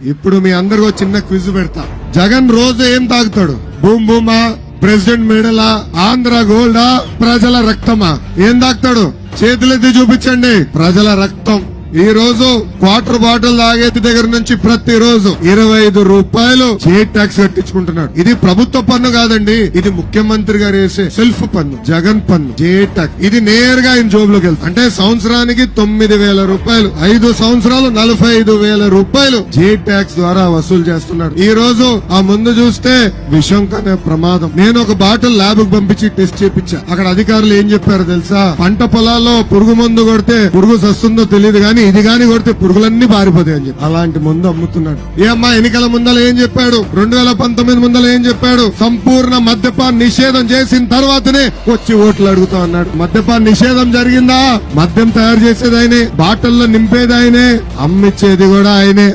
ఇప్పుడు మీ అందరికీ చిన్న క్విజ్ పెడతా. జగన్ రోజు ఏం తాగుతాడు? బూమ్ బూమా, ప్రెసిడెంట్ మెడలా, ఆంధ్ర గోల్డా, ప్రజల రక్తమా? ఏం తాగుతాడు? చేతులెత్తి చూపించండి. ప్రజల రక్తం. ఈ రోజు క్వార్టర్ బాటిల్ తాగేది దగ్గర నుంచి ప్రతిరోజు 25 రూపాయలు స్టేట్ ట్యాక్స్ కట్టించుకుంటున్నాడు. ఇది ప్రభుత్వ పన్ను కాదండి, ఇది ముఖ్యమంత్రి గారు వేసే సెల్ఫ్ పన్ను, జగన్ పన్ను, స్టేట్ ట్యాక్స్. ఇది నేరుగా ఆయన జోబులోకి వెళ్తుంది. అంటే సంవత్సరానికి 9,000 రూపాయలు, 5 సంవత్సరాలు 45,000 రూపాయలు స్టేట్ ట్యాక్స్ ద్వారా వసూలు చేస్తున్నాడు. ఈ రోజు ఆ ముందు చూస్తే విషం కనే ప్రమాదం. నేను ఒక బాటిల్ ల్యాబ్ కు పంపించి టెస్ట్ చేపించా. అక్కడ అధికారులు ఏం చెప్పారు తెలుసా? పంట పొలాల్లో పురుగు మందు కొడితే పురుగు సస్తుందో తెలియదు గానీ ఇది గాని కొడితే పురుగులన్నీ పారిపోతాయని చెప్పి అలాంటి మందు అమ్ముతున్నాడు. ఏ అమ్మా ఎన్నికల ముందల ఏం చెప్పాడు? 2019 ముందల ఏం చెప్పాడు? సంపూర్ణ మద్యపాన్ నిషేధం చేసిన తర్వాతనే వచ్చి ఓట్లు అడుగుతా అన్నాడు. మద్యపాన్ నిషేధం జరిగిందా? మద్యం తయారు చేసేది ఆయనే, బాటిల్లో నింపేది ఆయనే, అమ్మిచ్చేది కూడా ఆయనే.